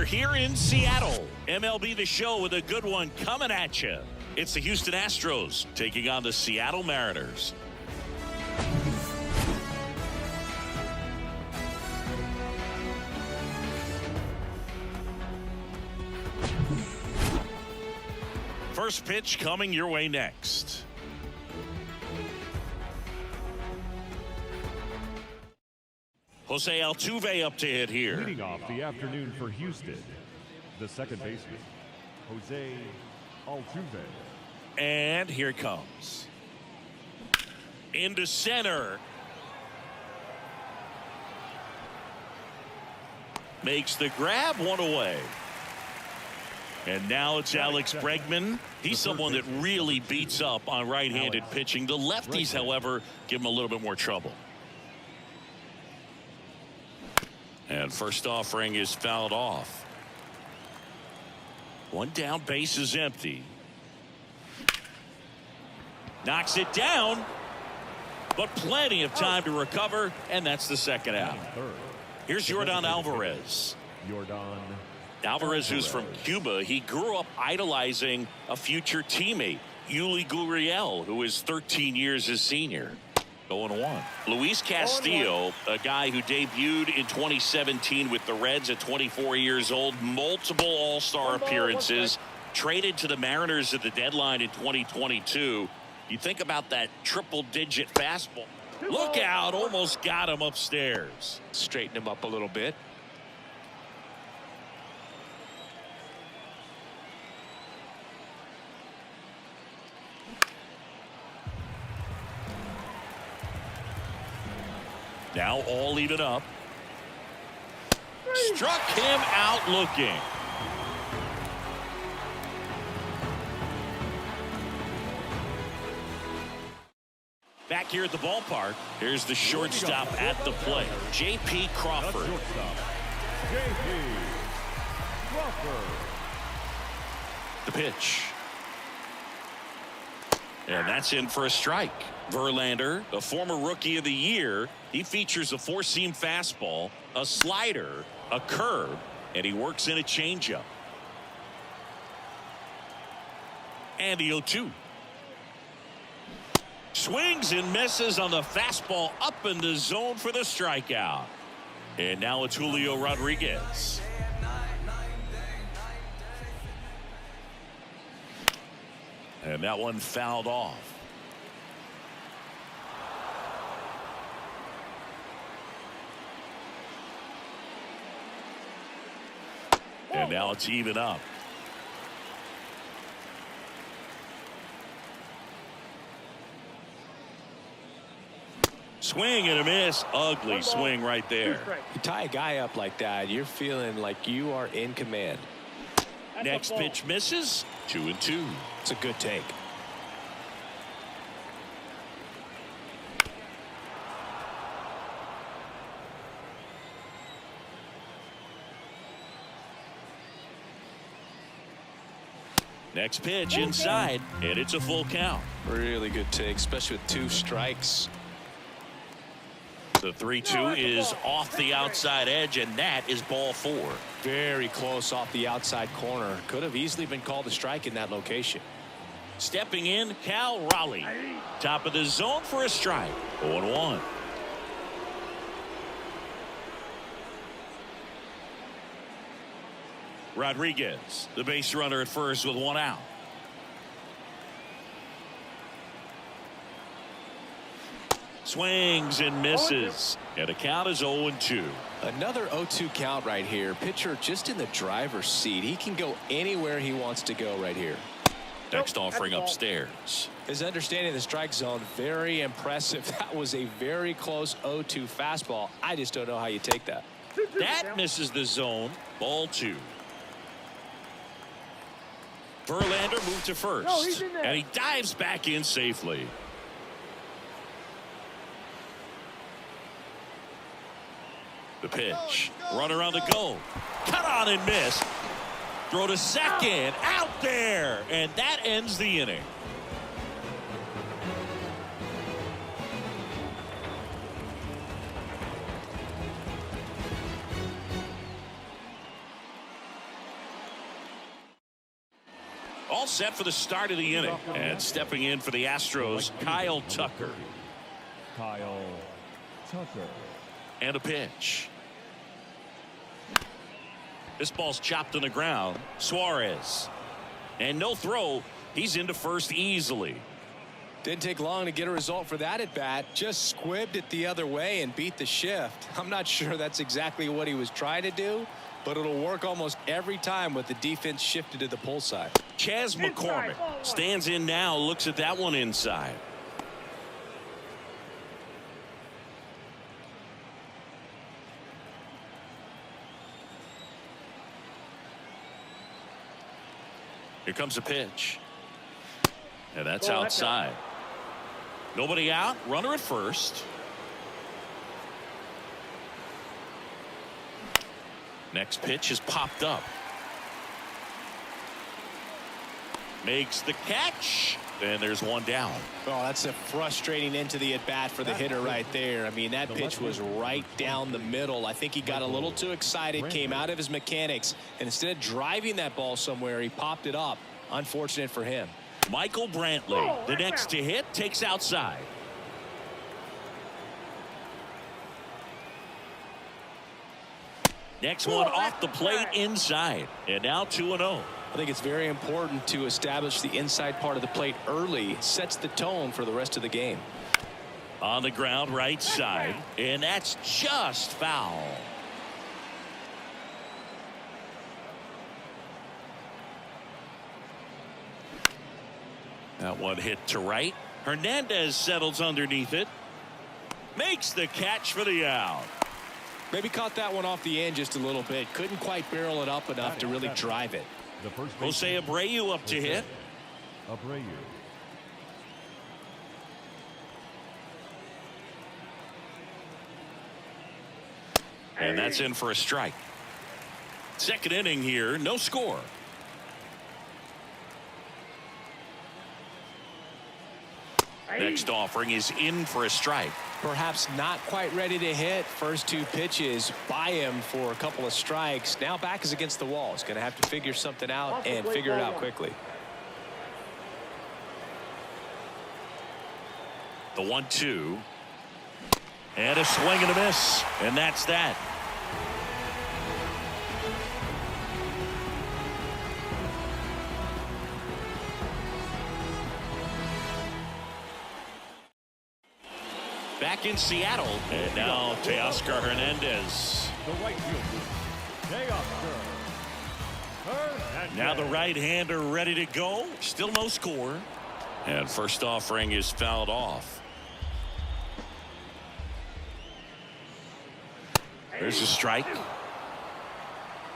here in Seattle. MLB The Show with a good one coming at you. It's the Houston Astros taking on the Seattle Mariners. First pitch coming your way next. Jose Altuve up to hit here. Leading off the afternoon for Houston, the second baseman, Jose Altuve. And here it comes. Into center. Makes the grab, one away. And now it's Alex Bregman. He's someone that really beats up on right-handed pitching. The lefties, however, give him a little bit more trouble. And first offering is fouled off. One down, base is empty. Knocks it down, but plenty of time to recover, and that's the second out. Here's Yordan Alvarez. Alvarez, who's from Cuba, he grew up idolizing a future teammate, Yuli Gurriel, who is 13 years his senior. 0-1. Luis Castillo, a guy who debuted in 2017 with the Reds at 24 years old, multiple all-star appearances, traded to the Mariners at the deadline in 2022. You think about that triple-digit fastball. Look out, almost got him upstairs. Straighten him up a little bit. Now all even up. Struck him out looking. Back here at the ballpark, here's the shortstop at the plate, J.P. Crawford. The pitch. And that's in for a strike. Verlander, a former Rookie of the Year, he features a four-seam fastball, a slider, a curve, and he works in a changeup. And the 0-2. Swings and misses on the fastball up in the zone for the strikeout. And now it's Julio Rodriguez. And that one fouled off. And now it's even up. Swing and a miss. Ugly swing right there. You tie a guy up like that, you're feeling like you are in command. Next pitch misses. 2-2. It's a good take. Next pitch inside, and it's a full count. Really good take, especially with 2 strikes. The 3-2 is off the outside edge, and that is ball 4. Very close off the outside corner. Could have easily been called a strike in that location. Stepping in, Cal Raleigh. Top of the zone for a strike. 0-1. Rodriguez, the base runner at first with 1 out. Swings and misses. And the count is 0-2. Another 0-2 count right here. Pitcher just in the driver's seat. He can go anywhere he wants to go right here. Next offering upstairs. His understanding of the strike zone, very impressive. That was a very close 0-2 fastball. I just don't know how you take that. That misses the zone. Ball 2. Verlander moved to first. And he dives back in safely. The pitch. Runner on the go. Cut on and miss. Throw to second. Out there. And that ends the inning. All set for the start of the inning. And stepping in for the Astros, Kyle Tucker. Kyle Tucker. And a pitch. This ball's chopped on the ground. Suarez. And no throw. He's into first easily. Didn't take long to get a result for that at bat. Just squibbed it the other way and beat the shift. I'm not sure that's exactly what he was trying to do, but it'll work almost every time with the defense shifted to the pull side. Chas McCormick stands in now, looks at that one inside. Here comes a pitch. And that's outside. Nobody out. Runner at first. Next pitch is popped up. Makes the catch. And there's one down. Oh, that's a frustrating end to the at-bat for the hitter right there. I mean, that pitch was right down the middle. I think he got a little too excited, came out of his mechanics, and instead of driving that ball somewhere, he popped it up. Unfortunate for him. Michael Brantley, the next to hit, takes outside. Next one off the plate inside. And now 2-0. I think it's very important to establish the inside part of the plate early. Sets the tone for the rest of the game. On the ground right side. And that's just foul. That one hit to right. Hernandez settles underneath it. Makes the catch for the out. Maybe caught that one off the end just a little bit. Couldn't quite barrel it up enough to really drive it. Jose Abreu up to hit. Abreu. And that's in for a strike. Second inning here, no score. Next offering is in for a strike. Perhaps not quite ready to hit. First two pitches by him for a couple of strikes. Now back is against the wall. He's going to have to figure something out and figure it out quickly. The 1-2. And a swing and a miss. And that's that. Back in Seattle. And now Teoscar Hernandez. The right fielder, Teoscar Hernandez. Now the right-hander ready to go. Still no score. And first offering is fouled off. There's a strike.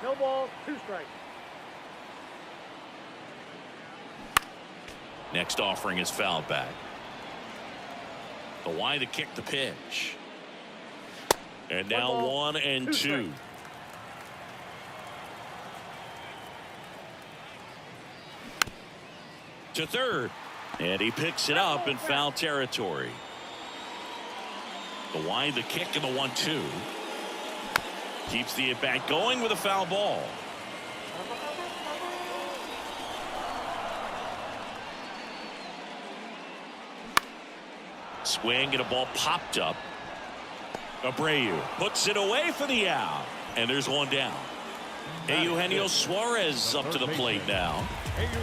No ball, 2 strikes. Next offering is fouled back. The wide to kick the pitch. And now 1-2. To third. And he picks it up in foul territory. The wide to kick and the 1-2. Keeps the at bat going with a foul ball. Swing and a ball popped up. Abreu puts it away for the out. And there's one down. Eugenio Suarez up to the plate now. Eugenio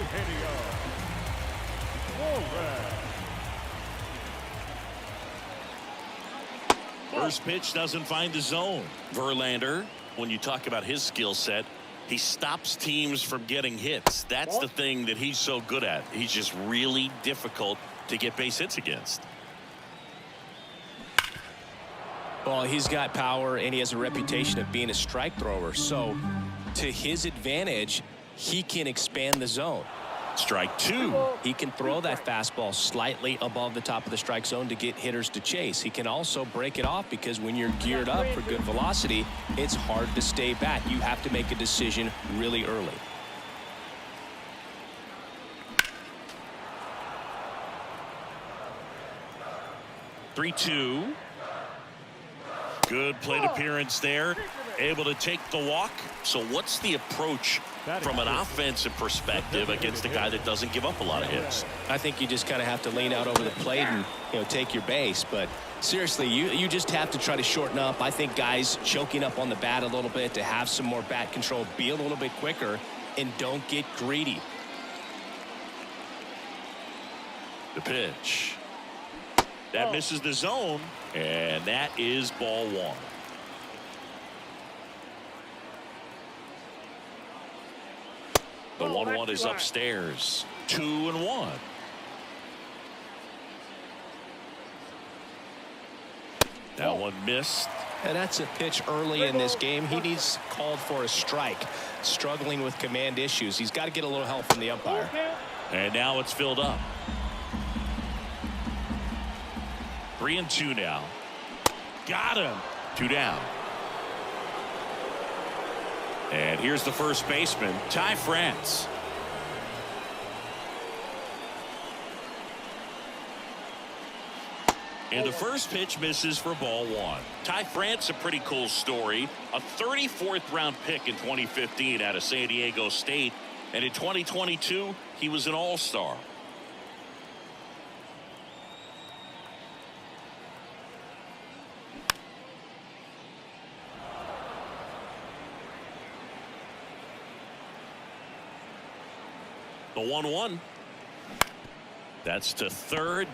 Suarez. First pitch doesn't find the zone. Verlander, when you talk about his skill set, he stops teams from getting hits. That's the thing that he's so good at. He's just really difficult to get base hits against. Well, he's got power and he has a reputation of being a strike thrower. So to his advantage, he can expand the zone. Strike 2. He can throw that fastball slightly above the top of the strike zone to get hitters to chase. He can also break it off because when you're geared up for good velocity, it's hard to stay back. You have to make a decision really early. Three-two. Good plate appearance there. Able to take the walk. So what's the approach from an offensive perspective against a guy that doesn't give up a lot of hits. I think you just kind of have to lean out over the plate and, take your base. But seriously, you just have to try to shorten up. I think guys choking up on the bat a little bit to have some more bat control, be a little bit quicker, and don't get greedy. The pitch. That misses the zone, and that is ball one. The 1-1 is upstairs. 2-1. That one missed. And that's a pitch early in this game. He needs called for a strike. Struggling with command issues. He's got to get a little help from the umpire. And now it's filled up. 3-2 now. Got him. 2 down. And here's the first baseman, Ty France. And the first pitch misses for ball one. Ty France, a pretty cool story. A 34th round pick in 2015 out of San Diego State. And in 2022, he was an all-star. The 1-1. That's to third.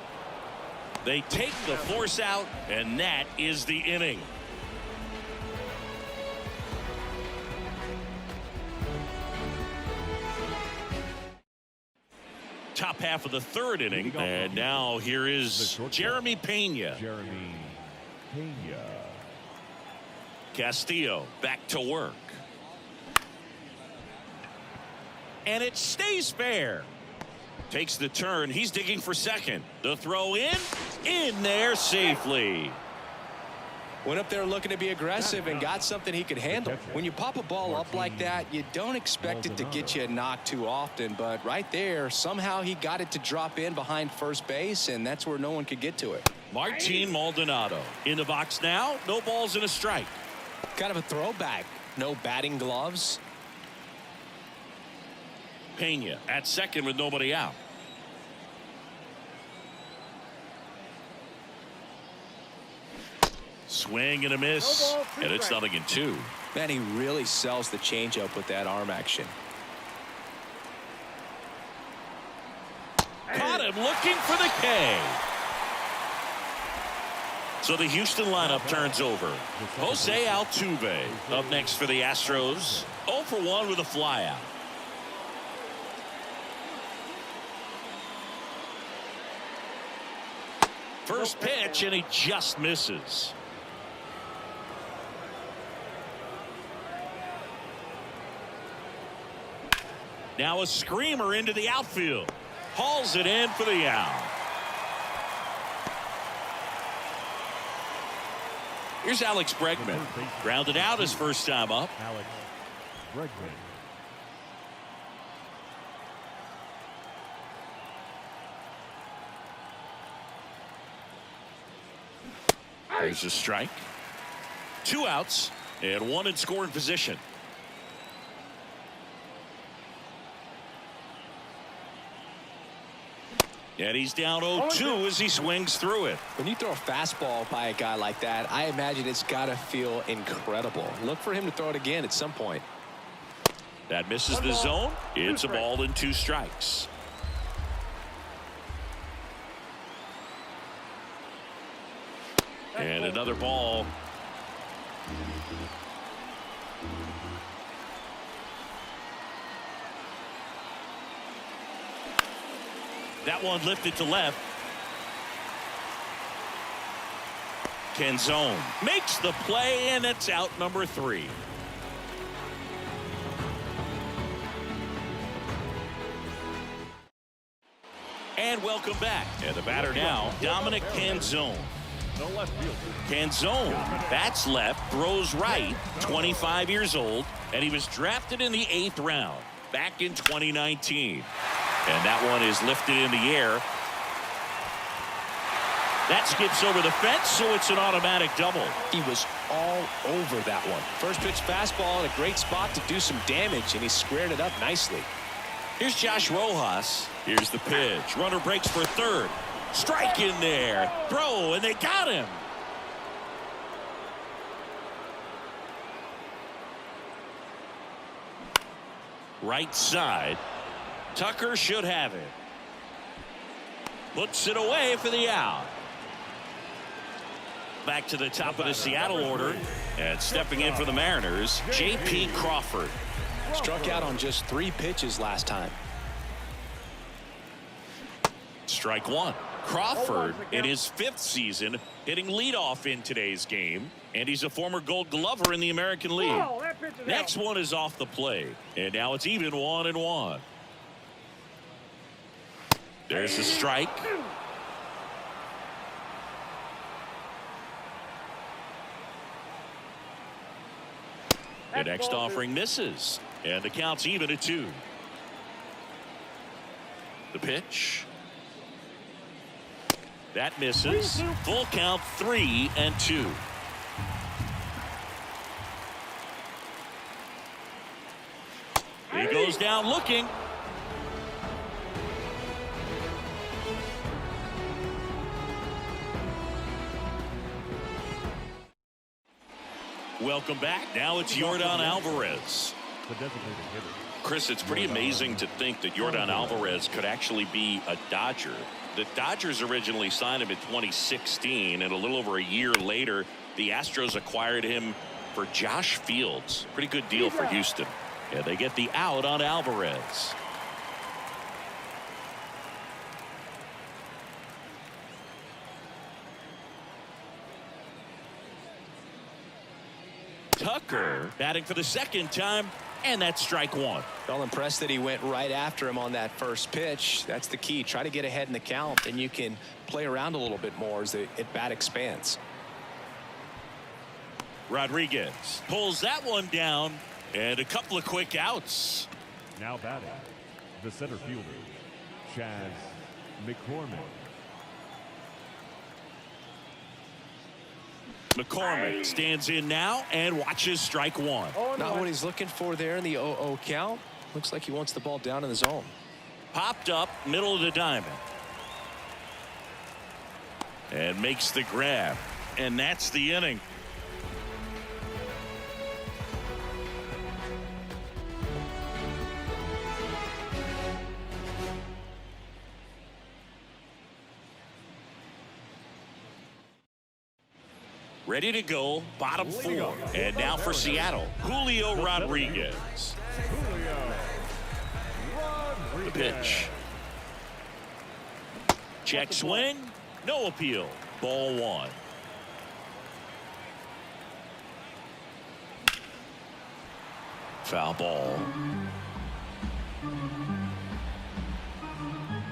They take the force out, and that is the inning. Top half of the third inning, and now here is Jeremy Pena. Castillo back to work. And it stays fair. Takes the turn. He's digging for second. The throw in there safely. Went up there looking to be aggressive and got something he could handle. When you pop a ball up like that, you don't expect it to get you a knock too often. But right there, somehow he got it to drop in behind first base, and that's where no one could get to it. Martin Maldonado in the box now. No balls and a strike. Kind of a throwback. No batting gloves. Pena at second with nobody out. Swing and a miss, and it's 0-2. Man, he really sells the changeup with that arm action. Caught him looking for the K. So the Houston lineup turns over. Jose Altuve up next for the Astros. 0 for 1 with a flyout. First pitch, and he just misses. Now a screamer into the outfield. Hauls it in for the out. Here's Alex Bregman. Grounded out his first time up. Alex Bregman. There's a strike. 2 outs and 1 in scoring position. And he's down 0-2 as he swings through it. When you throw a fastball by a guy like that, I imagine it's got to feel incredible. Look for him to throw it again at some point. That misses the zone. It's a ball and 2 strikes. And another ball. That one lifted to left. Canzone makes the play, and it's out number 3. And welcome back. And the batter now, Dominic Canzone. Canzone bats left, throws right, 25 years old, and he was drafted in the 8th round back in 2019. And that one is lifted in the air. That skips over the fence, so it's an automatic double. He was all over that one. First pitch fastball in a great spot to do some damage, and he squared it up nicely. Here's Josh Rojas. Here's the pitch. Runner breaks for third. Strike in there. Throw, and they got him. Right side. Tucker should have it. Puts it away for the out. Back to the top of the Seattle order. And stepping in for the Mariners, J.P. Crawford. Struck out on just 3 pitches last time. Strike one. Crawford in his 5th season hitting leadoff in today's game. And he's a former Gold Glover in the American League. Next one is off the plate. And now it's even 1-1. There's the strike. The next offering misses. And the count's even at 2. The pitch. That misses. Full count 3-2. He goes down looking. Welcome back. Now it's Yordan Alvarez. The designated hitter. Chris, it's pretty amazing to think that Yordan Alvarez could actually be a Dodger. The Dodgers originally signed him in 2016, and a little over a year later, the Astros acquired him for Josh Fields. Pretty good deal for Houston. Yeah, they get the out on Alvarez. Tucker batting for the 2nd time, and that's strike 1. Well, impressed that he went right after him on that first pitch. That's the key. Try to get ahead in the count, and you can play around a little bit more as the at-bat expands. Rodriguez pulls that one down, and a couple of quick outs. Now batting, the center fielder, Chaz McCormick. McCormick stands in now and watches strike 1. Not what he's looking for there in the 0-0 count. Looks like he wants the ball down in the zone. Popped up middle of the diamond. And makes the grab. And that's the inning. Ready to go, bottom 4. And now for Seattle, Julio Rodriguez. The pitch. Check swing, no appeal. Ball 1. Foul ball.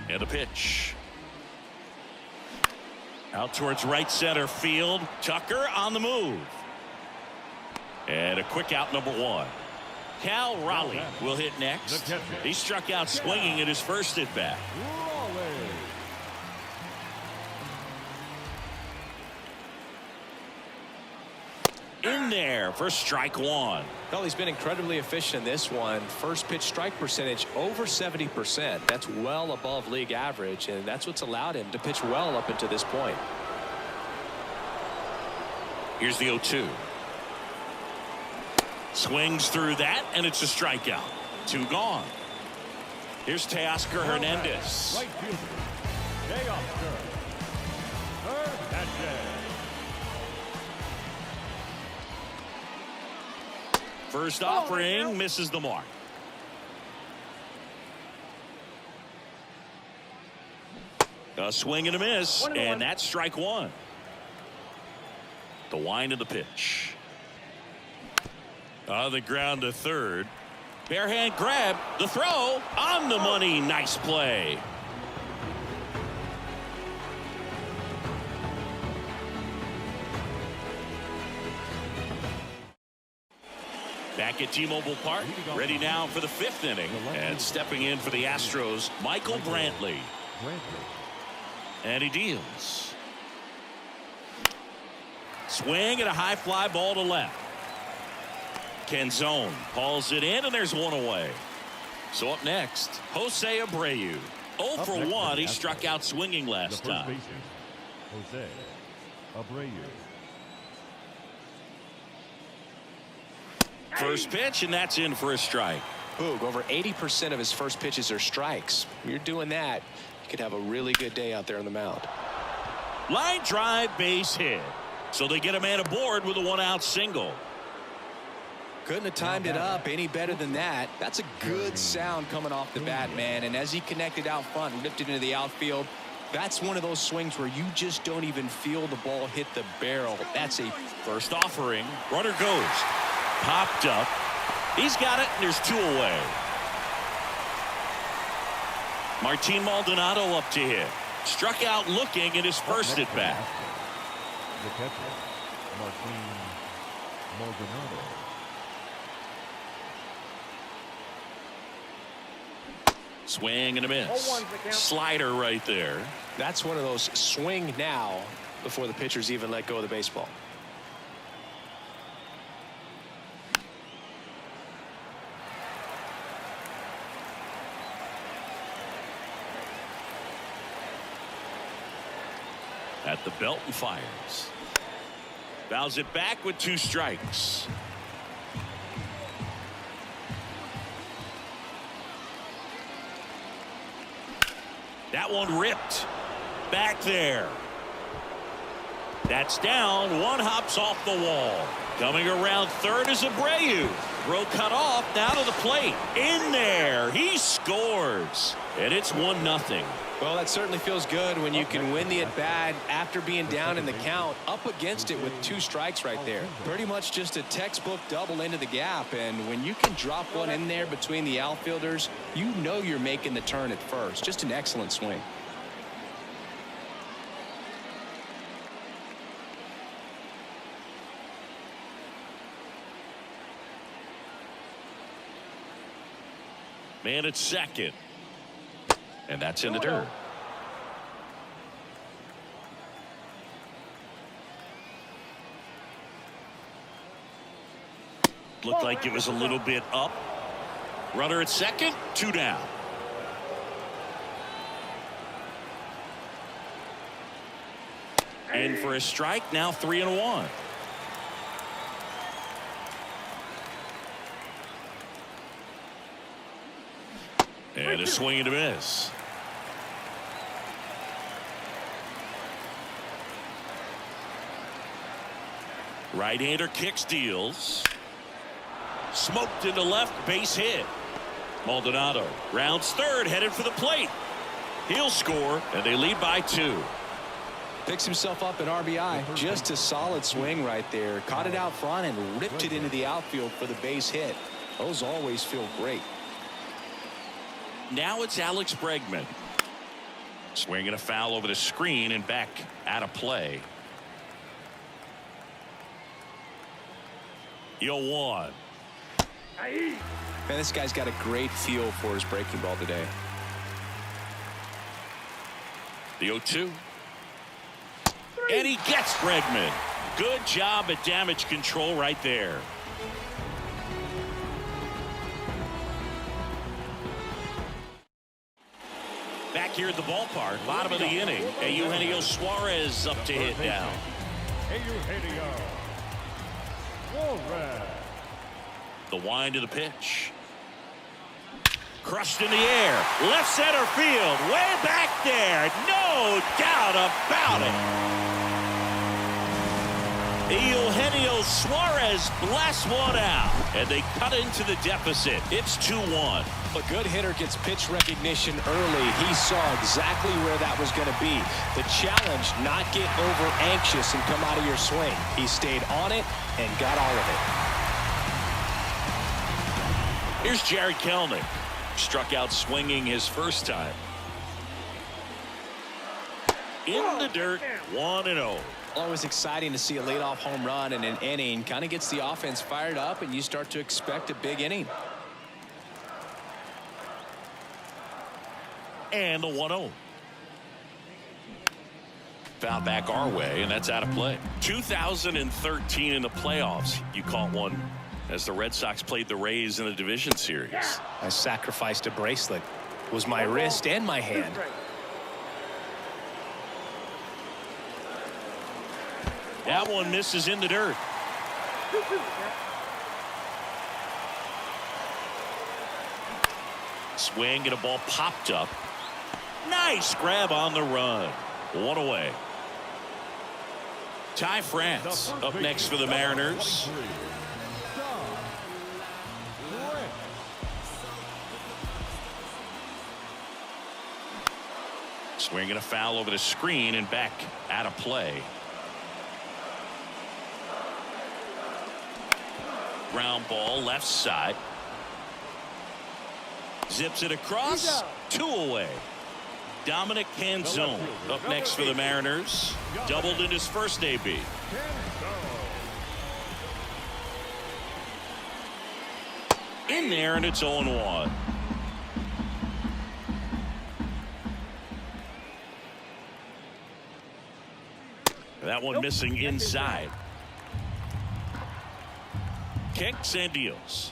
And the pitch. Out towards right center field. Tucker on the move. And a quick out, number 1. Cal Raleigh will hit next. He struck out swinging at his first at bat. In there for strike 1. Well, he's been incredibly efficient in this one. First pitch strike percentage over 70%. That's well above league average, and that's what's allowed him to pitch well up until this point. Here's the 0-2. Swings through that, and it's a strikeout. 2 gone. Here's Teoscar Hernandez. Right fielder, Teoscar Hernandez. First offering misses the mark. A swing and a miss, and that's strike 1. The wind of the pitch. On the ground to third. Bare hand grab. The throw on the money. Nice play. Back at T-Mobile Park, ready now for the 5th inning. And stepping in for the Astros, Michael Brantley. And he deals. Swing and a high fly ball to left. Canzone hauls it in, and there's one away. So up next, Jose Abreu. 0 for 1. He struck out swinging last time. Jose Abreu. First pitch, and that's in for a strike. Boog, over 80% of his first pitches are strikes. When you're doing that, you could have a really good day out there on the mound. Line drive, base hit. So they get a man aboard with a 1-out single. Couldn't have timed it up any better than that. That's a good sound coming off the bat, man. And as he connected out front, ripped it into the outfield, that's one of those swings where you just don't even feel the ball hit the barrel. That's a first offering. Runner goes. Popped up. He's got it, and there's 2 away. Martin Maldonado up to hit. Struck out looking in his first at bat. The catcher, Martin Maldonado. Swing and a miss. Slider right there. That's one of those swing now before the pitchers even let go of the baseball. At the belt and fires. Fouls it back with 2 strikes. That one ripped. Back there. That's down. One hops off the wall. Coming around third is Abreu. Throw cut off. Now to the plate. In there. He scores. And it's 1-0. Well, that certainly feels good when you can win the at-bat after being down in the count, up against it with 2 strikes right there. Pretty much just a textbook double into the gap, and when you can drop one in there between the outfielders, you know you're making the turn at first. Just an excellent swing. Man at second. And that's in the dirt. Looked like it was a little bit up. Runner at second, 2 down. In for a strike, now 3-1. And a swing and a miss. Right-hander kicks, deals. Smoked into left, base hit. Maldonado rounds third, headed for the plate. He'll score, and they lead by 2. Picks himself up an RBI. Just a solid swing right there. Caught it out front and ripped it into the outfield for the base hit. Those always feel great. Now it's Alex Bregman. Swinging a foul over the screen and back out of play. 0-1. Man, this guy's got a great feel for his breaking ball today. The 0-2. And he gets Bregman. Good job at damage control right there. Back here at the ballpark, bottom of the inning. Eugenio Suarez up to hit now. Eugenio Suarez. The wind of the pitch. Crushed in the air. Left center field. Way back there. No doubt about it. Eugenio Suarez blasts one out. And they cut into the deficit. It's 2-1. A good hitter gets pitch recognition early. He saw exactly where that was going to be. The challenge, not get over anxious and come out of your swing. He stayed on it and got all of it. Here's Jared Kelenic. Struck out swinging his first time. In the dirt, 1-0. Always exciting to see a leadoff home run in an inning. Kind of gets the offense fired up, and you start to expect a big inning. And the 1-0. Foul back our way, and that's out of play. 2013 in the playoffs, you caught one as the Red Sox played the Rays in the division series. I sacrificed a bracelet. It was my wrist and my hand. That one misses in the dirt. Swing and a ball popped up. Nice grab on the run. One away. Ty France up next for the Mariners. Swinging a foul over the screen and back out of play. Ground ball left side. Zips it across. 2 away. Dominic Canzone up next for the Mariners. Doubled in his first AB. In there, and it's 0-1. That one missing inside. Kicks and deals.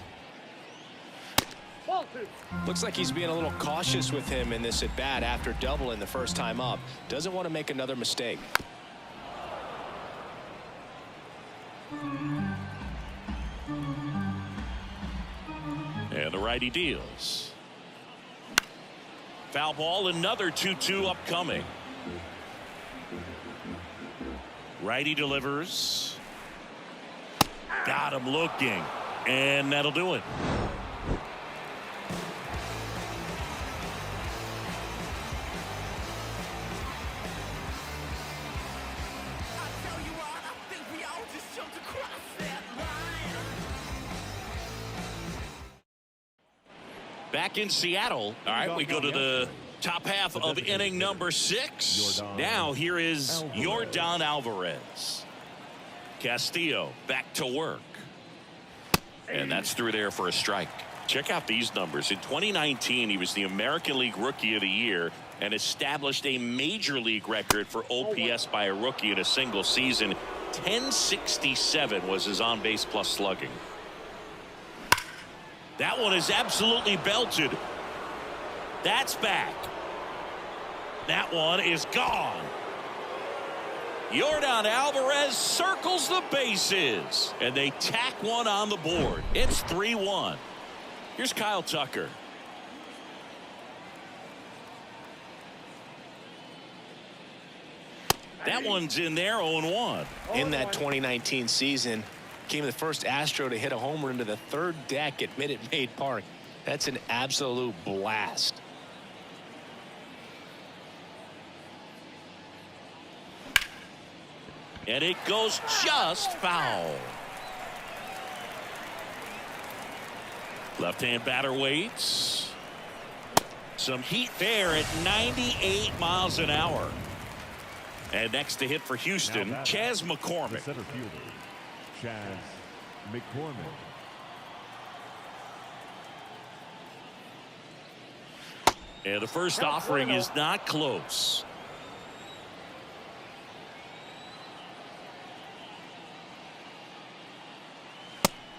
Looks like he's being a little cautious with him in this at bat after doubling the first time up. Doesn't want to make another mistake. And the righty deals. Foul ball, another 2-2 upcoming. Righty delivers. Got him looking, and that'll do it. Back in Seattle. All right, we go to the top half of inning number 6. Now here is Yordan Alvarez. Castillo back to work. And that's through there for a strike. Check out these numbers. In 2019, he was the American League Rookie of the Year and established a major league record for OPS by a rookie in a single season. 1067 was his on-base plus slugging. That one is absolutely belted. That's back. That one is gone. Yordan Alvarez circles the bases, and they tack one on the board. It's 3-1. Here's Kyle Tucker. That one's in there, 0-1. In that 2019 season, became the first Astro to hit a homer into the third deck at Minute Maid Park. That's an absolute blast. And it goes just foul. Left-hand batter waits. Some heat there at 98 miles an hour. And next to hit for Houston, Chas McCormick. Center fielder, Chas McCormick. And the first offering is not close.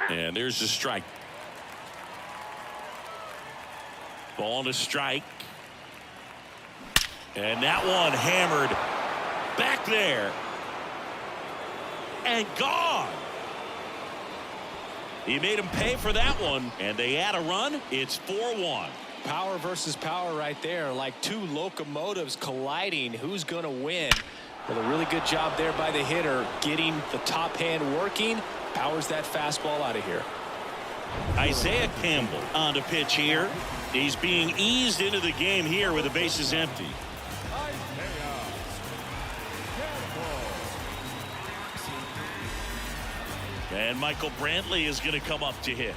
And there's a strike. Ball to strike. And that one hammered back there. And gone. He made him pay for that one. And they add a run. It's 4-1. Power versus power right there, like two locomotives colliding. Who's going to win? Well, a really good job there by the hitter, getting the top hand working. Powers that fastball out of here. Isaiah Campbell on to pitch here. He's being eased into the game here with the bases empty. And Michael Brantley is going to come up to hit.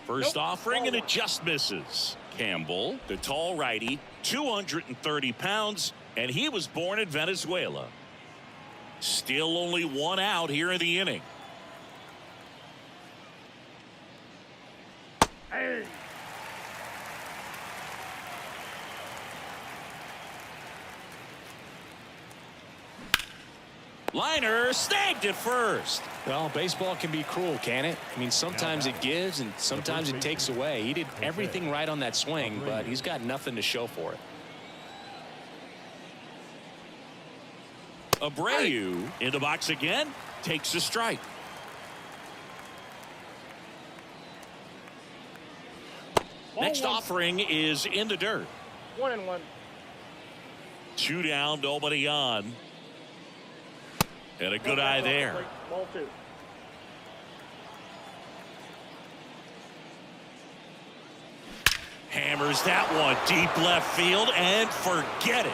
First offering, and it just misses. Campbell, the tall righty, 230 pounds, and he was born in Venezuela. Still only one out here in the inning. Liner snagged it first. Well, baseball can be cruel, can it? I mean, sometimes it gives and sometimes it takes away. He did everything right on that swing, but he's got nothing to show for it. Abreu in the box again, takes a strike. Next offering is in the dirt. 1-1. 2 down, nobody on. And a good eye there. Ball 2. Hammers that one deep left field and forget it.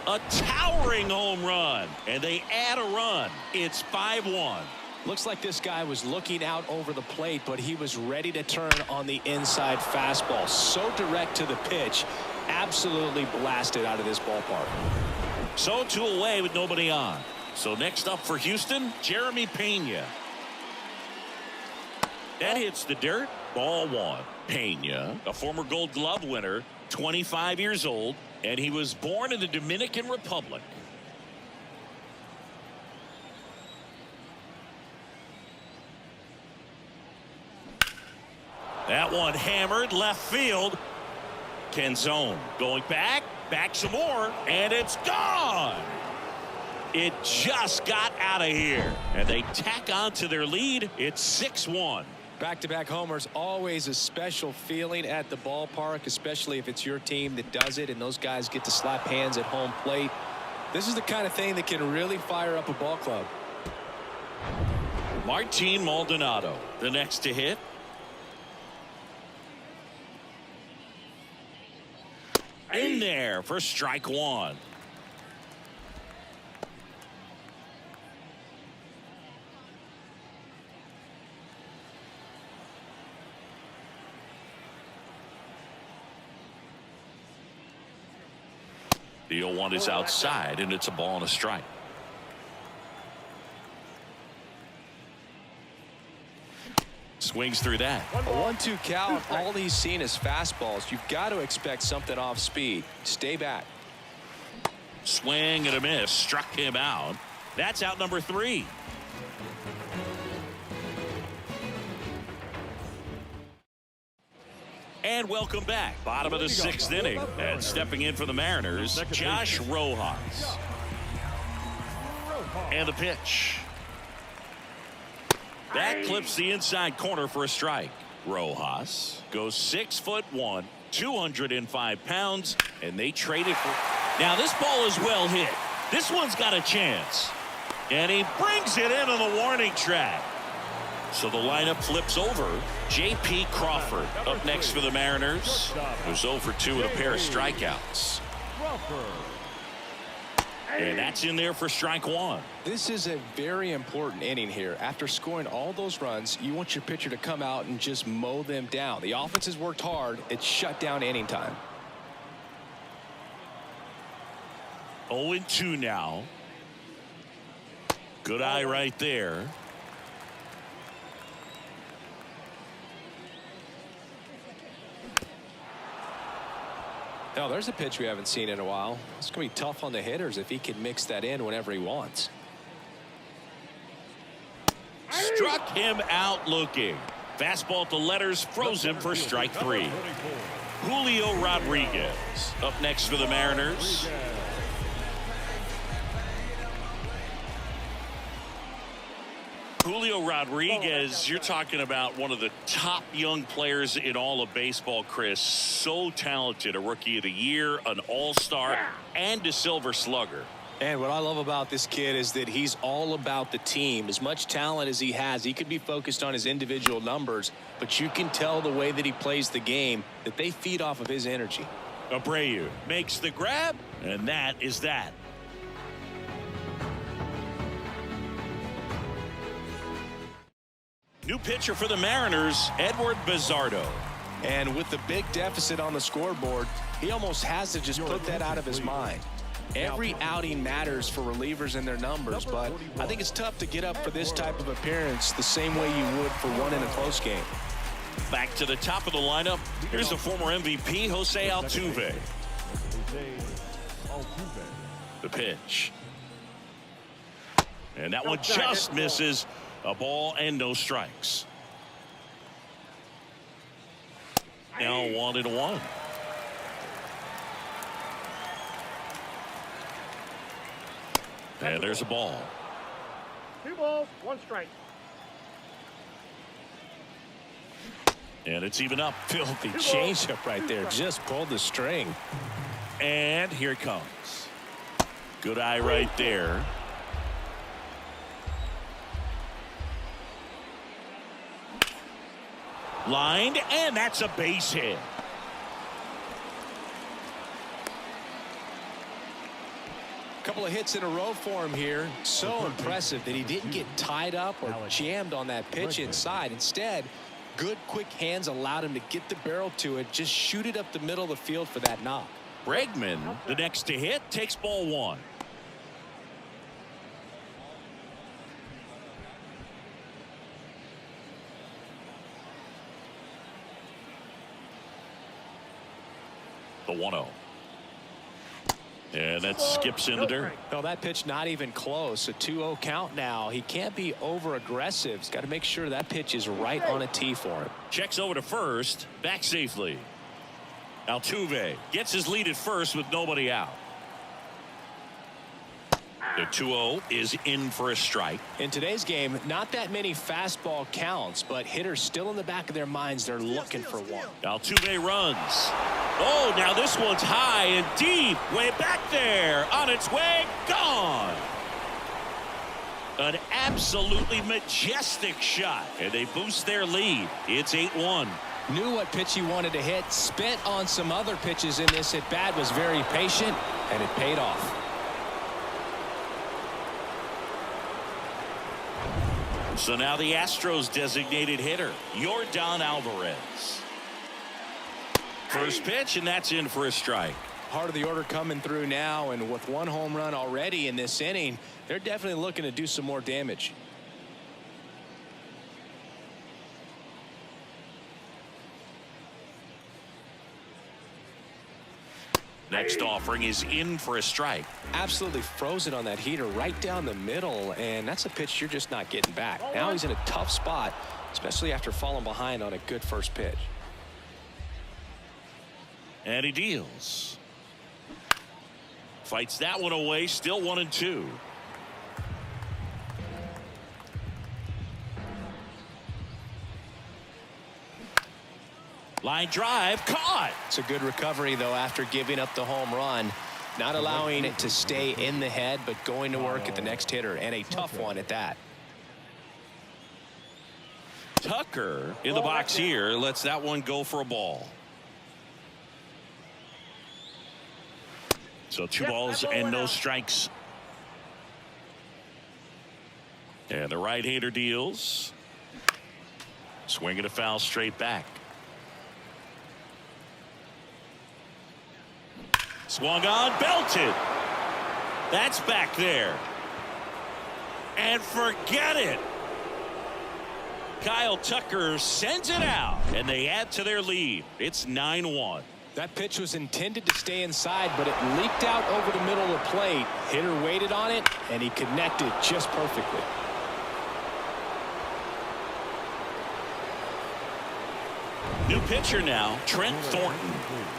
A towering home run, and they add a run. It's 5-1. Looks like this guy was looking out over the plate, but he was ready to turn on the inside fastball. So direct to the pitch, absolutely blasted out of this ballpark. So 2 away with nobody on. So next up for Houston, Jeremy Pena. That hits the dirt. Ball 1. Pena, a former Gold Glove winner, 25 years old, and he was born in the Dominican Republic. That one hammered left field. Canzone going back some more, and it's gone. It just got out of here, and they tack on to their lead. It's 6-1. Back-to-back homers, always a special feeling at the ballpark, especially if it's your team that does it and those guys get to slap hands at home plate. This is the kind of thing that can really fire up a ball club. Martin Maldonado, the next to hit. In there for strike 1. The 0-1 is outside, and it's a ball and a strike. Swings through that. A 1-2 count. All he's seen is fastballs. You've got to expect something off speed. Stay back. Swing and a miss. Struck him out. That's out number 3. And welcome back. Bottom of the 6th inning. And stepping in for the Mariners, Josh Rojas. And the pitch. That clips the inside corner for a strike. Rojas goes 6'1", 205 pounds, and they traded for. Now this ball is well hit. This one's got a chance. And he brings it in on the warning track. So the lineup flips over. J.P. Crawford up next for the Mariners, who's 0 for 2 with a pair of strikeouts. And that's in there for strike 1. This is a very important inning here. After scoring all those runs, you want your pitcher to come out and just mow them down. The offense has worked hard. It's shut down inning time. 0-2 now. Good eye right there. Now there's a pitch we haven't seen in a while. It's going to be tough on the hitters if he can mix that in whenever he wants. Struck him out looking. Fastball at the letters, froze him for strike 3. Julio Rodriguez up next for the Mariners. Julio Rodriguez, you're talking about one of the top young players in all of baseball, Chris. So talented, a rookie of the year, an all-star, and a silver slugger. And what I love about this kid is that he's all about the team. As much talent as he has, he could be focused on his individual numbers, but you can tell the way that he plays the game that they feed off of his energy. Abreu makes the grab, and that is that. New pitcher for the Mariners, Edward Bizardo. And with the big deficit on the scoreboard, he almost has to just put that out of his mind. Every outing matters for relievers and their numbers, but I think it's tough to get up for this type of appearance the same way you would for one in a close game. Back to the top of the lineup. Here's the former MVP, Jose Altuve. The pitch. And that one just misses. A ball and no strikes. Now 1-1. And there's a ball. 2 balls, 1 strike. And it's even up. Filthy changeup right there. Just pulled the string. And here it comes. Good eye right there. Lined, and that's a base hit. Couple of hits in a row for him here. So impressive that he didn't get tied up or jammed on that pitch inside. Instead, good quick hands allowed him to get the barrel to it, just shoot it up the middle of the field for that knock. Bregman, the next to hit, takes ball 1. The 1-0. And that skips in the dirt. Well, that pitch not even close. A 2-0 count now. He can't be over aggressive. He's got to make sure that pitch is right on a tee for him. Checks over to first, back safely. Altuve gets his lead at first with nobody out. The 2-0 is in for a strike. In today's game, not that many fastball counts, but hitters still in the back of their minds, they're looking for one. Altuve runs. Oh, now this one's high and deep, way back there, on its way, gone. An absolutely majestic shot, and they boost their lead. It's 8-1. Knew what pitch he wanted to hit, spent on some other pitches in this at bat, was very patient, and it paid off. So now the Astros designated hitter, Yordan Alvarez. First pitch, and that's in for a strike. Heart of the order coming through now, and with 1 home run already in this inning, they're definitely looking to do some more damage. Next offering is in for a strike. Absolutely frozen on that heater right down the middle, and that's a pitch you're just not getting back. Now he's in a tough spot, especially after falling behind on a good first pitch. And he deals. Fights that one away, still 1-2. Line drive, caught. It's a good recovery, though, after giving up the home run. Not allowing it to stay in the head, but going to work at the next hitter, and a tough one at that. Tucker in the box here lets that one go for a ball. So 2 balls and no strikes. And the right-hander deals. Swinging a foul straight back. Swung on, belted. That's back there. And forget it. Kyle Tucker sends it out, and they add to their lead. It's 9-1. That pitch was intended to stay inside, but it leaked out over the middle of the plate. Hitter waited on it, and he connected just perfectly. New pitcher now, Trent Thornton.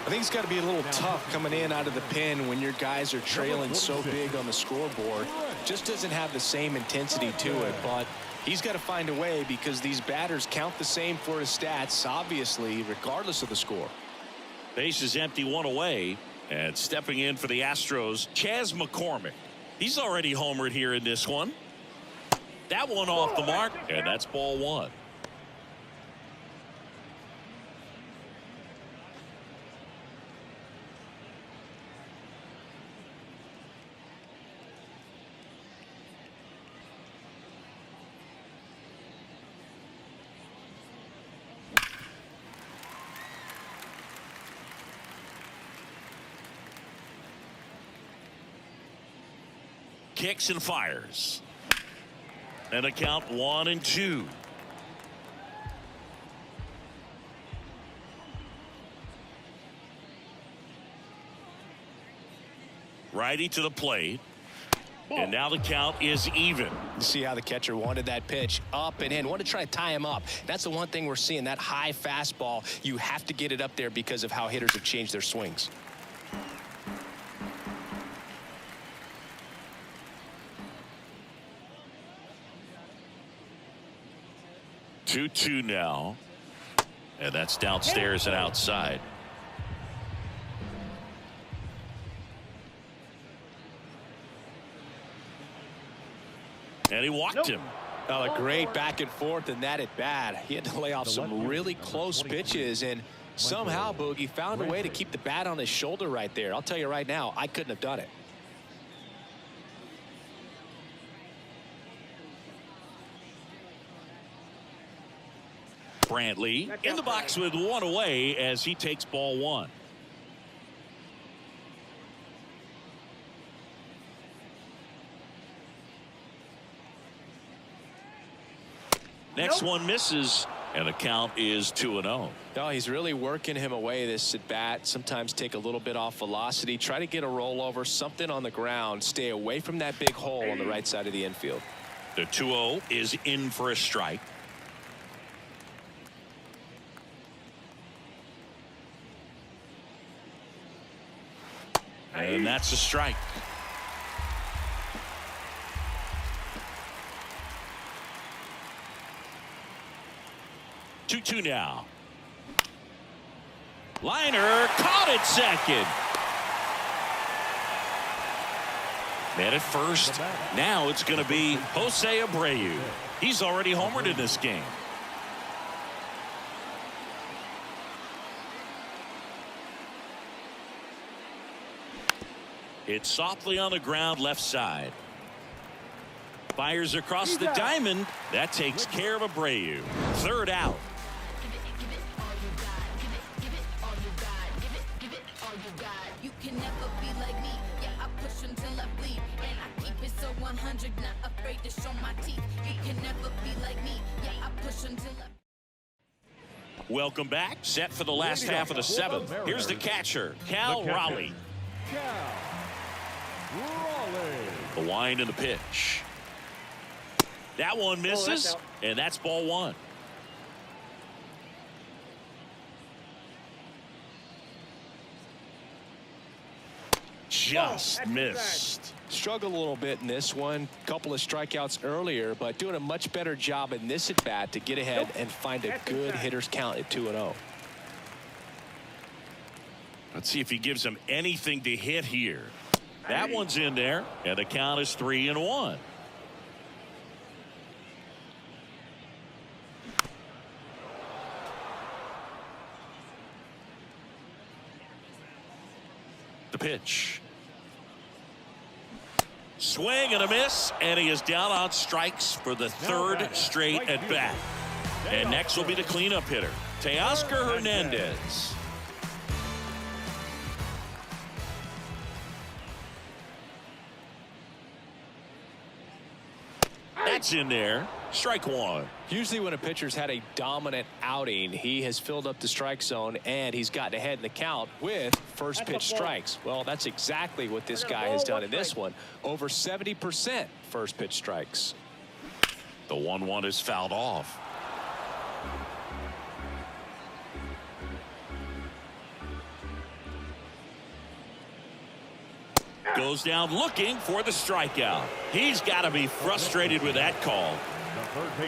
I think it's got to be a little tough coming in out of the pen when your guys are trailing so big on the scoreboard. Just doesn't have the same intensity to it, but he's got to find a way because these batters count the same for his stats, obviously, regardless of the score. Base is empty, 1 away, and stepping in for the Astros, Chas McCormick. He's already homered here in this one. That one off the mark, and that's ball 1. Kicks and fires. And a count 1-2. Righty to the plate. And now the count is even. See how the catcher wanted that pitch up and in. Wanted to try to tie him up. That's the one thing we're seeing, that high fastball. You have to get it up there because of how hitters have changed their swings. Two now. And that's downstairs and outside. And he walked him. Oh, a great back and forth in that at bat. He had to lay off some really close pitches, and somehow Boogie found a way to keep the bat on his shoulder right there. I'll tell you right now, I couldn't have done it. Brantley in the box with one away as he takes ball one. Next one misses, and the count is 2-0. No, he's really working him away this at bat. Sometimes take a little bit off velocity, try to get a rollover, something on the ground, stay away from that big hole on the right side of the infield. The 2-0 is in for a strike. And that's a strike. Two now. Liner caught at second. Man at first. Now it's going to be Jose Abreu. He's already homered in this game. It's softly on the ground left side. Fires across the diamond. That takes care of Abreu. Third out. You can never be like me. Yeah, I push until I bleed. And I keep it so 100, not afraid to show my teeth. You can never be like me. Yeah, I push until I... Welcome back. Set for the last half of the seventh. Here's the catcher, Cal Raleigh. The wind and the pitch. That one misses, and that's ball one. Just missed. Struggled a little bit in this one. Couple of strikeouts earlier, but doing a much better job in this at bat to get ahead and find a good hitter's count at 2-0. Let's see if he gives him anything to hit here. That one's in there, and the count is 3-1. The pitch. Swing and a miss, and he is down on strikes for the third straight at bat. And next will be the cleanup hitter, Teoscar Hernandez. That's in there. Strike one. Usually when a pitcher's had a dominant outing, he has filled up the strike zone and he's gotten ahead in the count with first pitch strikes. Well, that's exactly what this guy has done in this one. Over 70% first pitch strikes. The 1-1 is fouled off. Goes down looking for the strikeout. He's got to be frustrated with that call.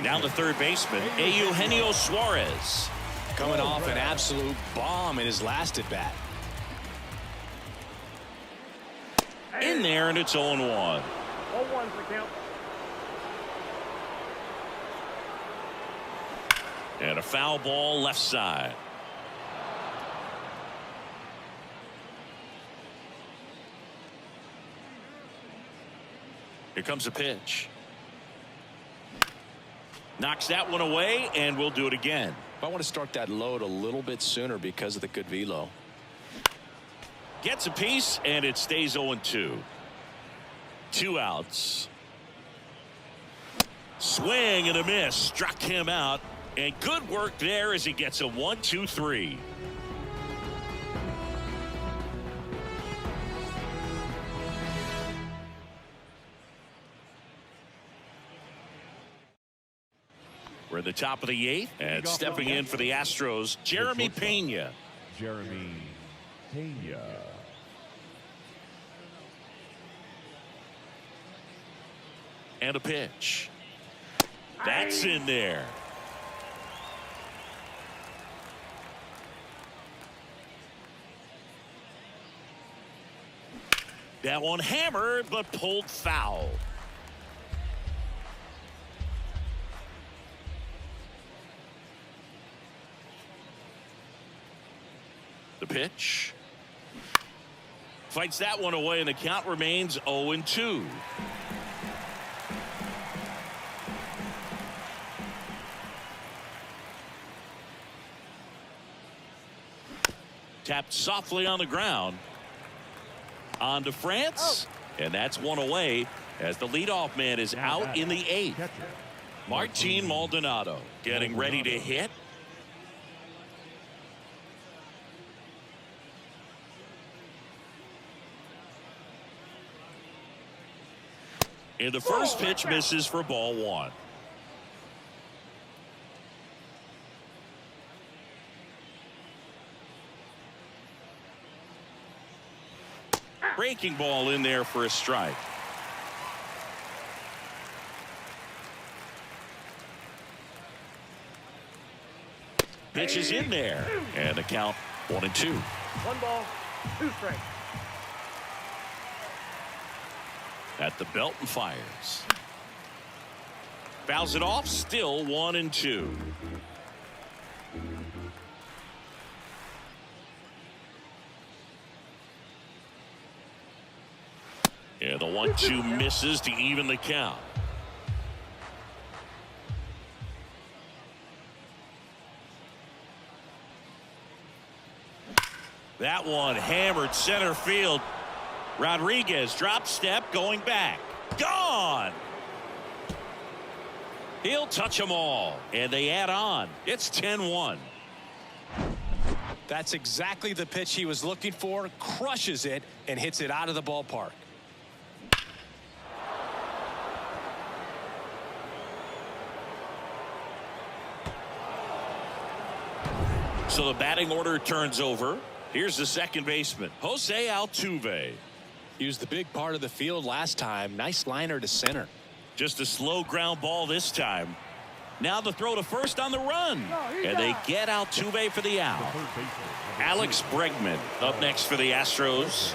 Down the third baseman, Eugenio Suarez. Coming off an absolute bomb in his last at bat. In there, and it's 0-1. 0-1's the count. And a foul ball left side. Here comes a pitch. Knocks that one away, and we'll do it again. I want to start that load a little bit sooner because of the good velo. Gets a piece, and it stays 0-2. 2 outs. Swing and a miss. Struck him out. And good work there as he gets a 1-2-3. We're at the top of the 8th, and stepping in for the Astros, Jeremy Pena. Jeremy Pena. And a pitch. That's in there. That one hammered, but pulled foul. The pitch. Fights that one away, and the count remains 0-2. Tapped softly on the ground. On to France, and that's one away as the leadoff man is out in the 8th. Martin Maldonado getting ready to hit. And the first pitch misses for ball 1. Breaking ball in there for a strike. Pitch is in there, and the count 1-2. 1 ball, 2 strikes. At the belt and fires. Fouls it off, still 1-2. Yeah, the 1-2 misses to even the count. That one hammered center field. Rodriguez drop step going back. Gone. He'll touch them all, and they add on. It's 10-1. That's exactly the pitch he was looking for. Crushes it and hits it out of the ballpark. So the batting order turns over. Here's the second baseman, Jose Altuve. He was the big part of the field last time. Nice liner to center. Just a slow ground ball this time. Now the throw to first on the run. And they get Altuve for the out. Alex Bregman up next for the Astros.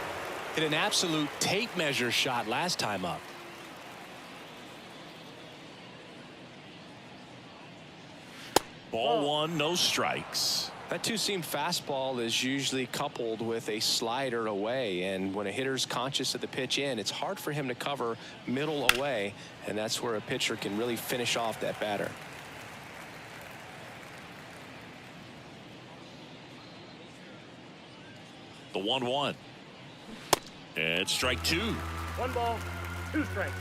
Hit an absolute tape measure shot last time up. Ball 1, no strikes. That two-seam fastball is usually coupled with a slider away, and when a hitter's conscious of the pitch in, it's hard for him to cover middle away, and that's where a pitcher can really finish off that batter. The 1-1. And strike 2. 1 ball, 2 strikes.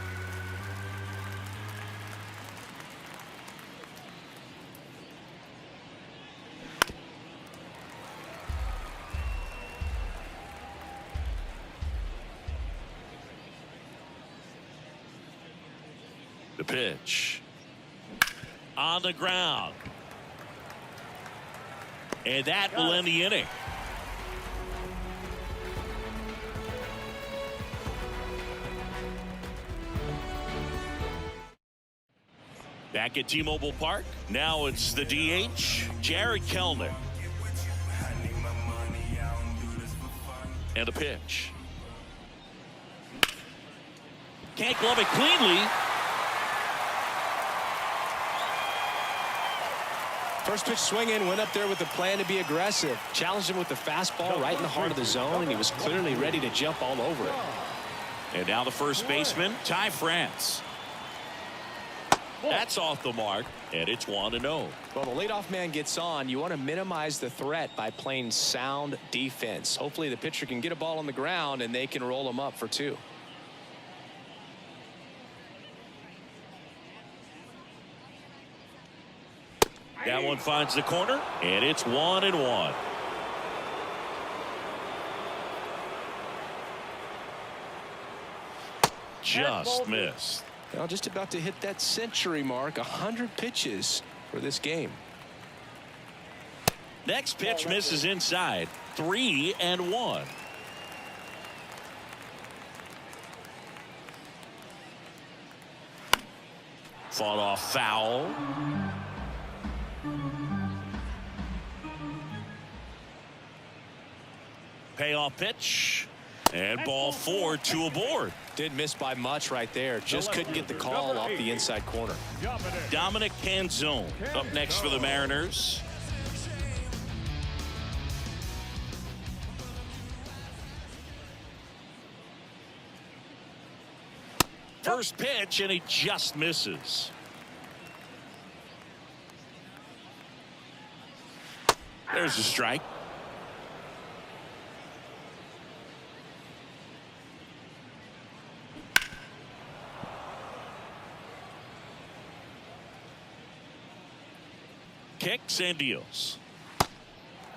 The pitch. On the ground. And that will end the inning. Back at T-Mobile Park. Now it's the DH, Jared Kelnick. And a pitch. Can't glove it cleanly. First pitch swinging, went up there with a plan to be aggressive. Challenged him with the fastball right in the heart of the zone, and he was clearly ready to jump all over it. And now the first baseman, Ty France. That's off the mark, and it's 1-0. Well, the leadoff man gets on. You want to minimize the threat by playing sound defense. Hopefully the pitcher can get a ball on the ground, and they can roll him up for 2. That one finds the corner, and it's 1-1. Just missed. Well, just about to hit that century mark. 100 pitches for this game. Next pitch misses inside. 3-1. Fought off foul. Payoff pitch. And ball 4, 2 aboard. Didn't miss by much right there. Just couldn't get the call off the inside corner. Dominic Canzone up next for the Mariners. First pitch, and he just misses. There's a strike. Kicks and deals.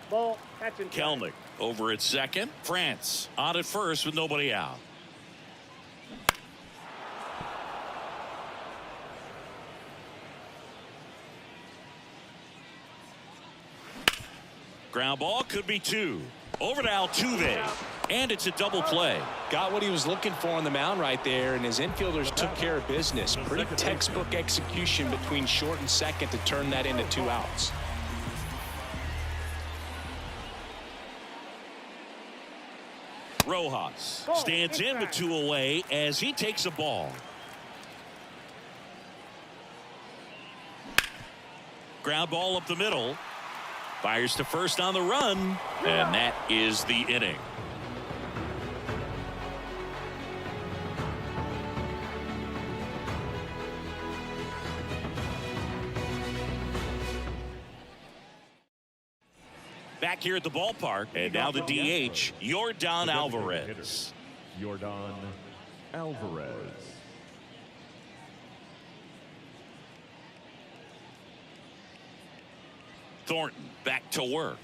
Ball, catch and Kelnick over at second. France on at first with nobody out. Ground ball could be 2. Over to Altuve. And it's a double play. Got what he was looking for on the mound right there, and his infielders took care of business. Pretty textbook execution between short and second to turn that into 2 outs. Rojas stands in with 2 away as he takes a ball. Ground ball up the middle. Fires to first on the run, and that is the inning. Back here at the ballpark, and now the DH, Yordan Alvarez. Yordan Alvarez. Thornton back to work.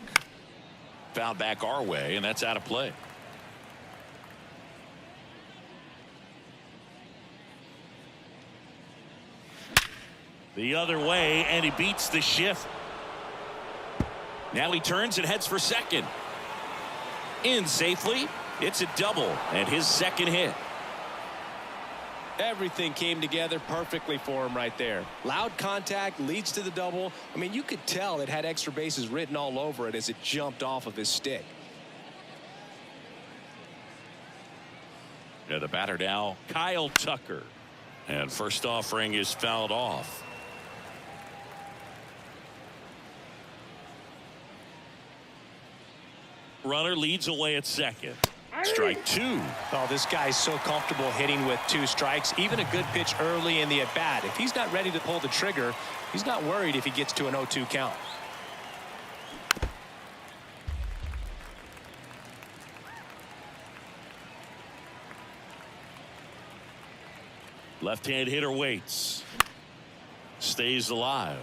Foul back our way, and that's out of play. The other way, and he beats the shift. Now he turns and heads for second. In safely. It's a double and his second hit. Everything came together perfectly for him right there. Loud contact leads to the double. I mean, you could tell it had extra bases written all over it as it jumped off of his stick. Yeah, the batter now, Kyle Tucker. And first offering is fouled off. Runner leads away at second. Strike 2. Oh, this guy's so comfortable hitting with 2 strikes. Even a good pitch early in the at-bat. If he's not ready to pull the trigger, he's not worried if he gets to an 0-2 count. Left-hand hitter waits. Stays alive.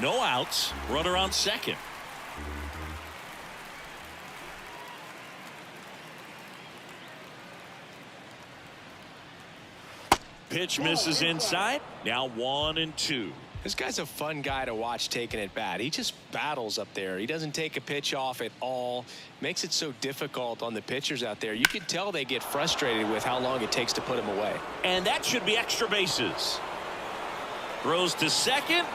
No outs. Runner on second. Pitch misses inside. Now 1-2. This guy's a fun guy to watch taking at bat. He just battles up there. He doesn't take a pitch off at all. Makes it so difficult on the pitchers out there. You can tell they get frustrated with how long it takes to put him away. And that should be extra bases. Throws to second.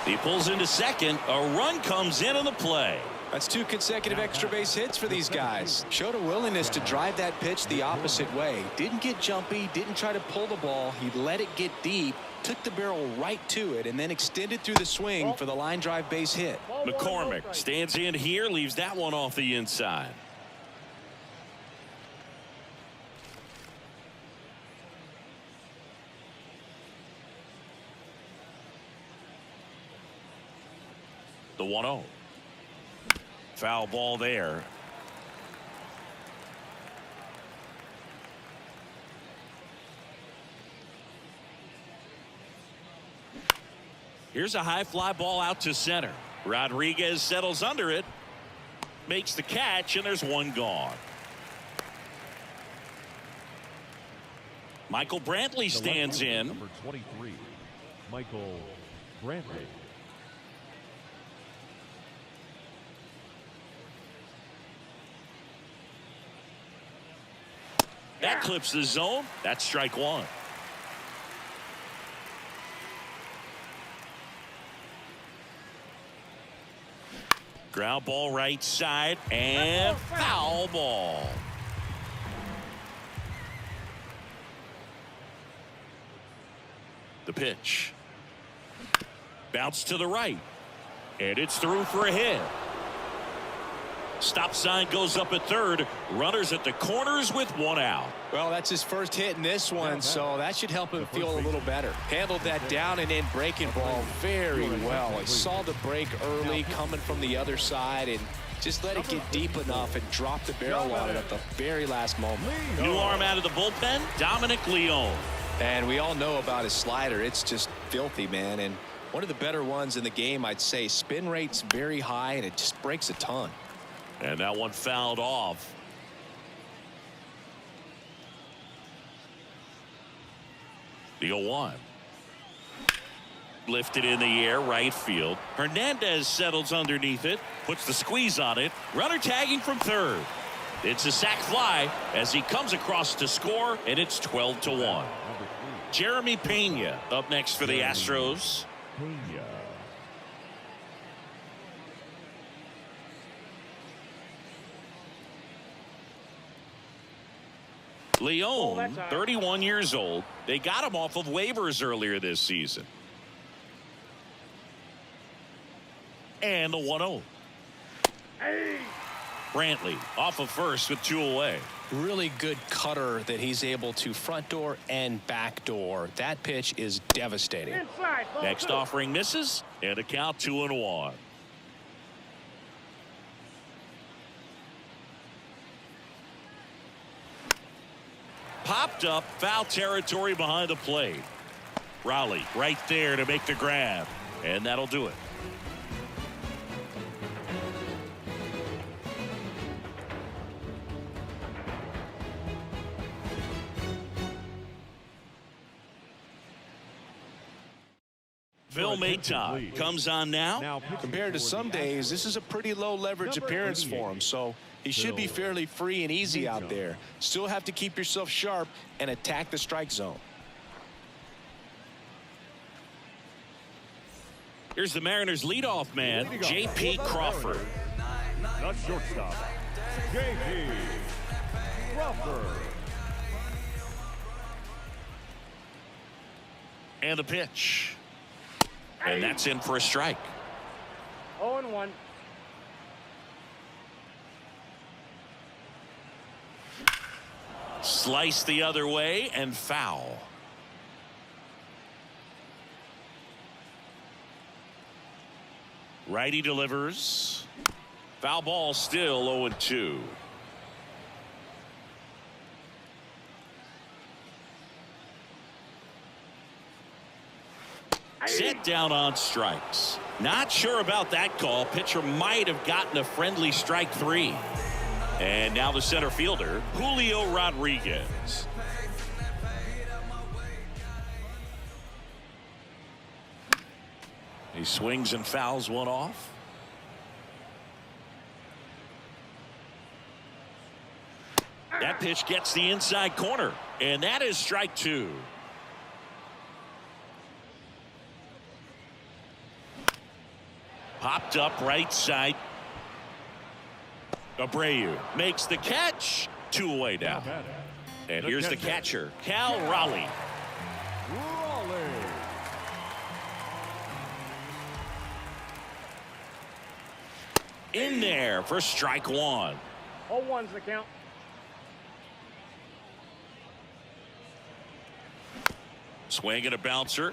He pulls into second. A run comes in on the play. That's 2 consecutive extra base hits for these guys. Showed a willingness to drive that pitch the opposite way. Didn't get jumpy, didn't try to pull the ball. He let it get deep, took the barrel right to it, and then extended through the swing for the line drive base hit. McCormick stands in here, leaves that one off the inside. The 1-0. Foul ball there. Here's a high fly ball out to center. Rodriguez settles under it, makes the catch, and there's one gone. Michael Brantley stands in. Number 23. Michael Brantley. That clips the zone. That's strike one. Ground ball right side and foul ball. The pitch. Bounce to the right. And it's through for a hit. Stop sign goes up at third. Runners at the corners with one out. Well, that's his first hit in this one, so that should help him feel a little better. Handled that down and in breaking ball very well. He saw the break early coming from the other side and just let it get deep enough and drop the barrel on it at the very last moment. New arm out of the bullpen, Dominic Leone. And we all know about his slider. It's just filthy, man. And one of the better ones in the game, I'd say. Spin rate's very high, and it just breaks a ton. And that one fouled off. The 0-1. Lifted in the air, right field. Hernandez settles underneath it, puts the squeeze on it. Runner tagging from third. It's a sac fly as he comes across to score, and it's 12-1. Jeremy Pena up next for the Astros. Pena. Oh, Leone, 31 years old. They got him off of waivers earlier this season. And the 1-0. Brantley off of first with two away. Really good cutter that he's able to front door and back door. That pitch is devastating. Inside, ball Next two. offering misses, and a count 2-1. Popped up, foul territory behind the plate. Raleigh right there to make the grab, and that'll do it. Phil Maton comes on now. Compared to some days, this is a pretty low leverage appearance for him, so he should be fairly free and easy out there. Still have to keep yourself sharp and attack the strike zone. Here's the Mariners leadoff man, J.P. Crawford. The shortstop, J.P. Crawford. And the pitch. And that's in for a strike. 0-1. Slice the other way and foul. Righty delivers. Foul ball, still 0-2. Set down on strikes. Not sure about that call. Pitcher might have gotten a friendly strike three. And now the center fielder, Julio Rodriguez. He swings and fouls one off. That pitch gets the inside corner, and that is strike two. Popped up right side. Abreu makes the catch. Two away now. And here's the catcher, Cal Raleigh. In there for strike one. 0-1's the count. Swing and a bouncer.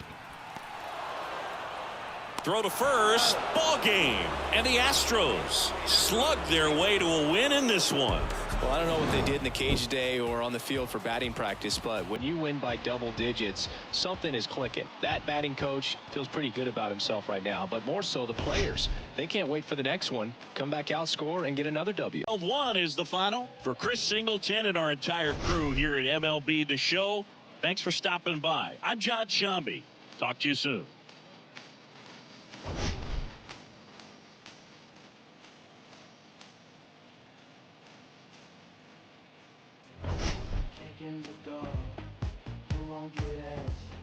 Throw to first. Ball game. And the Astros slug their way to a win in this one. Well, I don't know what they did in the cage today or on the field for batting practice, but when you win by double digits, something is clicking. That batting coach feels pretty good about himself right now, but more so the players. They can't wait for the next one. Come back out, score, and get another W. 12-1 is the final. For Chris Singleton and our entire crew here at MLB The Show, thanks for stopping by. I'm John Shambi. Talk to you soon. Kick in the door, who won't get at you?